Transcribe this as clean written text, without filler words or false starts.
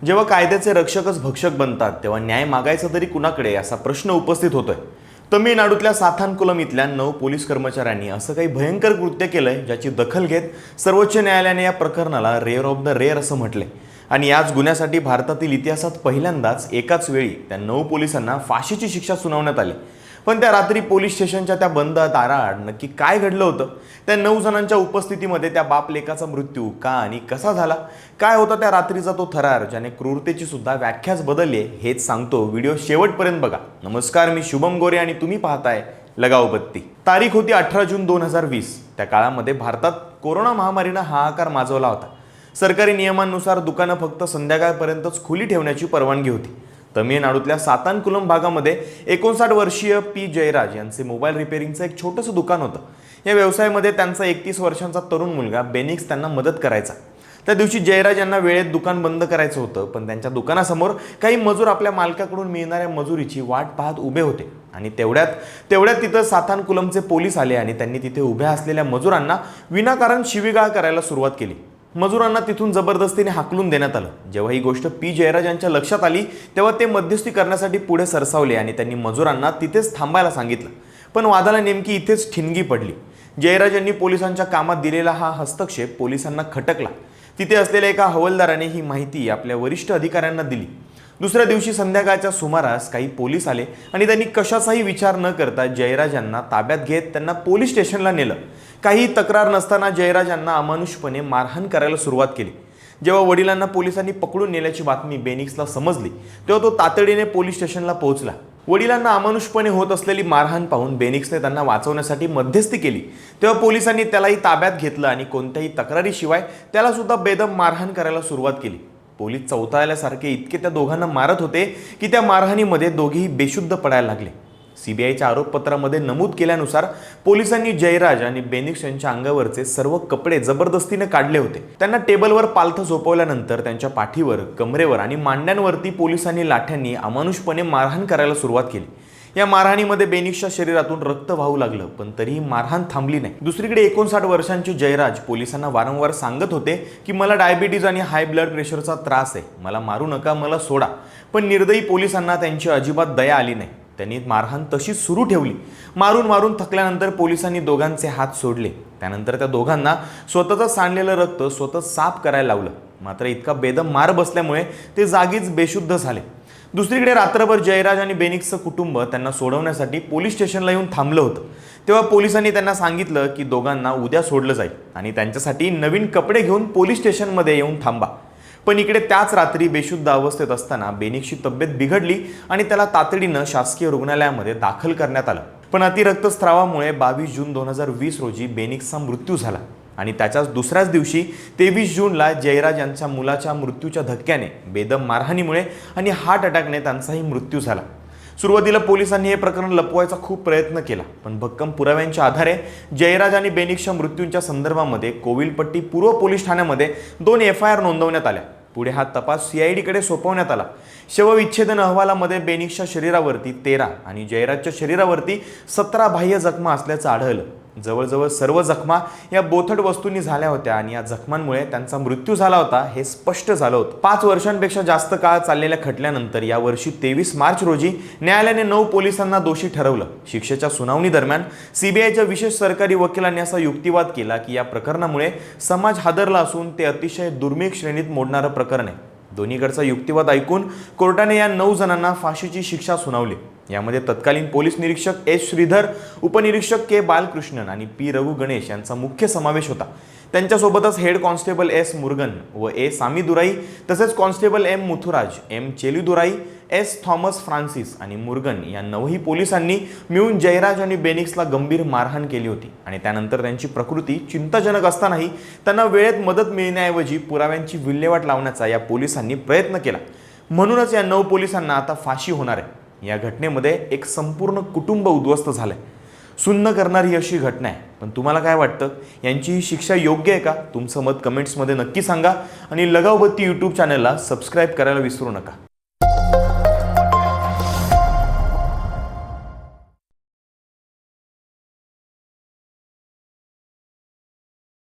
जेव्हा कायद्याचे रक्षकच भक्षक बनतात तेव्हा न्याय मागायचा तरी कुणाकडे असा प्रश्न उपस्थित होतोय। तमिळनाडूतल्या साथानकुलम इथल्या 9 पोलीस कर्मचाऱ्यांनी असं काही भयंकर कृत्य केलंय ज्याची दखल घेत सर्वोच्च न्यायालयाने या प्रकरणाला रेअर ऑफ द रेअर असं म्हटलंय। आणि याच गुन्ह्यासाठी भारतातील इतिहासात पहिल्यांदाच एकाच वेळी त्या 9 पोलिसांना फाशीची शिक्षा सुनावण्यात आली। पण त्या रात्री पोलीस स्टेशनच्या त्या बंद दाराआड नक्की काय घडलं होतं? त्या 9 जणांच्या उपस्थितीमध्ये त्या बाप लेकाचा मृत्यू का आणि कसा झाला? काय होता त्या रात्रीचा तो थरार ज्याने क्रूरतेची सुद्धा व्याख्याच बदलली हेच सांगतो। व्हिडिओ शेवटपर्यंत बघा। नमस्कार, मी शुभम गोरे आणि तुम्ही पाहताय लगाव बत्ती। तारीख होती 18 जून 2020। त्या काळामध्ये भारतात कोरोना महामारीने हाहाकार माजवला होता। सरकारी नियमांनुसार दुकानं फक्त संध्याकाळपर्यंतच खुली ठेवण्याची परवानगी होती। तमिळनाडूतल्या सातानकुलम भागामध्ये 59 वर्षीय पी जयराज यांचे मोबाईल रिपेअरिंगचं एक छोटंसं दुकान होतं। या व्यवसायामध्ये त्यांचा 31 वर्षांचा तरुण मुलगा बेनिक्स त्यांना मदत करायचा। त्या दिवशी जयराज यांना वेळेत दुकान बंद करायचं होतं, पण त्यांच्या दुकानासमोर काही मजूर आपल्या मालकाकडून मिळणाऱ्या मजुरीची वाट पाहत उभे होते। आणि तेवढ्यात तिथं सातानकुलमचे पोलीस आले आणि त्यांनी तिथे उभ्या असलेल्या मजुरांना विनाकारण शिवीगाळ करायला सुरुवात केली। मजुरांना तिथून जबरदस्तीने हाकलून देण्यात आलं। जेव्हा ही गोष्ट पी जयराज यांच्या लक्षात आली तेव्हा ते मध्यस्थी करण्यासाठी पुढे सरसावले आणि त्यांनी मजुरांना तिथेच थांबायला सांगितलं। पण वादाला नेमकी इथेच ठिणगी पडली। जयराज यांनी पोलिसांच्या कामात दिलेला हा हस्तक्षेप पोलिसांना खटकला। तिथे असलेल्या एका हवालदाराने ही माहिती आपल्या वरिष्ठ अधिकाऱ्यांना दिली। दुसऱ्या दिवशी संध्याकाळच्या सुमारास काही पोलीस आले आणि त्यांनी कशाचाही विचार न करता जयराज यांना ताब्यात घेत त्यांना पोलीस स्टेशनला नेलं। काही तक्रार नसताना जयराज यांना अमानुषपणे मारहाण करायला सुरुवात केली। जेव्हा वडिलांना पोलिसांनी पकडून नेल्याची बातमी बेनिक्सला समजली तेव्हा तो तातडीने पोलीस स्टेशनला पोहोचला। वडिलांना अमानुषपणे होत असलेली मारहाण पाहून बेनिक्सने त्यांना वाचवण्यासाठी मध्यस्थी केली। तेव्हा पोलिसांनी त्यालाही ताब्यात घेतलं आणि कोणत्याही तक्रारीशिवाय त्याला सुद्धा बेदम मारहाण करायला सुरुवात केली। पोलीस चौताळल्यासारखे इतके त्या दोघांना मारत होते की त्या मारहाणीमध्ये दोघेही बेशुद्ध पडायला लागले। सीबीआयच्या आरोपपत्रामध्ये नमूद केल्यानुसार पोलिसांनी जयराज आणि बेनिक्स यांच्या अंगावरचे सर्व कपडे जबरदस्तीने काढले होते। त्यांना टेबलवर पालथ झोपवल्यानंतर त्यांच्या पाठीवर, कमरेवर आणि मांड्यांवरती पोलिसांनी लाठ्यांनी अमानुषपणे मारहाण करायला सुरुवात केली। या मारहाणीमध्ये बेनिक्सच्या शरीरातून रक्त वाहू लागलं, पण तरीही मारहाण थांबली नाही। दुसरीकडे 59 वर्षांचे जयराज पोलिसांना वारंवार सांगत होते की मला डायबिटीज आणि हाय ब्लड प्रेशरचा त्रास आहे, मला मारू नका, मला सोडा। पण निर्दयी पोलिसांना त्यांची अजिबात दया आली नाही। त्यांनी मारहाण तशीच सुरू ठेवली। मारून थकल्यानंतर पोलिसांनी दोघांचे हात सोडले। त्यानंतर त्या दोघांना स्वतःचं सांडलेलं रक्त स्वतः साफ करायला लावलं। मात्र इतका बेदम मार बसल्यामुळे ते जागीच बेशुद्ध झाले। दुसरीकडे रात्रभर जयराज आणि बेनिक्सचं कुटुंब त्यांना सोडवण्यासाठी पोलीस स्टेशनला येऊन थांबलं होतं। तेव्हा पोलिसांनी त्यांना सांगितलं की दोघांना उद्या सोडलं जाईल आणि त्यांच्यासाठी नवीन कपडे घेऊन पोलीस स्टेशनमध्ये येऊन थांबा। पण इकडे त्याच रात्री बेशुद्ध अवस्थेत असताना बेनिक्सची तब्येत बिघडली आणि त्याला तातडीनं शासकीय रुग्णालयामध्ये दाखल करण्यात आलं। पण अतिरक्तस्रावामुळे 22 जून 2020 रोजी बेनिक्सचा मृत्यू झाला आणि त्याच्याच दुसऱ्याच दिवशी 23 जूनला जयराज यांच्या मुलाच्या मृत्यूच्या धक्क्याने, बेदम मारहाणीमुळे आणि हार्ट अटॅकने त्यांचाही मृत्यू झाला। सुरुवातीला पोलिसांनी हे प्रकरण लपवायचा खूप प्रयत्न केला, पण भक्कम पुराव्यांच्या आधारे जयराज आणि बेनिक्सच्या मृत्यूंच्या संदर्भामध्ये कोविलपट्टी पूर्व पोलीस ठाण्यामध्ये 2 FIR नोंदवण्यात आल्या। पुढे हा तपास CID कडे सोपवण्यात आला। शवविच्छेदन अहवालामध्ये बेनिक्सच्या शरीरावरती 13 आणि जयराजच्या शरीरावरती 17 बाह्य जखमा असल्याचं आढळलं। जवळजवळ सर्व जखमा या बोथट वस्तूंनी झाल्या होत्या आणि या जखमांमुळे त्यांचा मृत्यू झाला होता हे स्पष्ट झालं होतं। 5 वर्षांपेक्षा जास्त काळ चाललेल्या खटल्यानंतर या वर्षी 23 मार्च रोजी न्यायालयाने 9 पोलिसांना दोषी ठरवलं। शिक्षेच्या सुनावणी दरम्यान सीबीआयच्या विशेष सरकारी वकिलांनी असा युक्तिवाद केला की या प्रकरणामुळे समाज हादरला असून ते अतिशय दुर्मिळ श्रेणीत मोडणारं प्रकरण आहे। दोन्हीकडचा युक्तिवाद ऐकून कोर्टाने या 9 जणांना फाशीची शिक्षा सुनावली। यामध्ये तत्कालीन पोलीस निरीक्षक S श्रीधर, उपनिरीक्षक K बालकृष्णन आणि P रघु गणेश यांचा मुख्य समावेश होता। त्यांच्यासोबतच हेड कॉन्स्टेबल S मुरुगन व A सामीदुराई, तसेच constable M Muthuraj, M चेलुदुराई, S Thomas Francis आणि मुरुगन या 9ही पोलिसांनी मिळून जयराज आणि बेनिक्सला गंभीर मारहाण केली होती आणि त्यानंतर त्यांची प्रकृती चिंताजनक असतानाही त्यांना वेळेत मदत मिळण्याऐवजी पुराव्यांची विल्हेवाट लावण्याचा या पोलिसांनी प्रयत्न केला। म्हणूनच या 9 पोलिसांना आता फाशी होणार आहे। या घटनेमध्ये एक संपूर्ण कुटुंब उद्ध्वस्त झालंय। सुन्न करणारी अशी घटना आहे। पण तुम्हाला काय वाटतं, यांची ही शिक्षा योग्य आहे का? तुमचं मत कमेंट्समध्ये नक्की सांगा आणि लगाव बत्ती YouTube चॅनलला सबस्क्राईब करायला विसरू नका।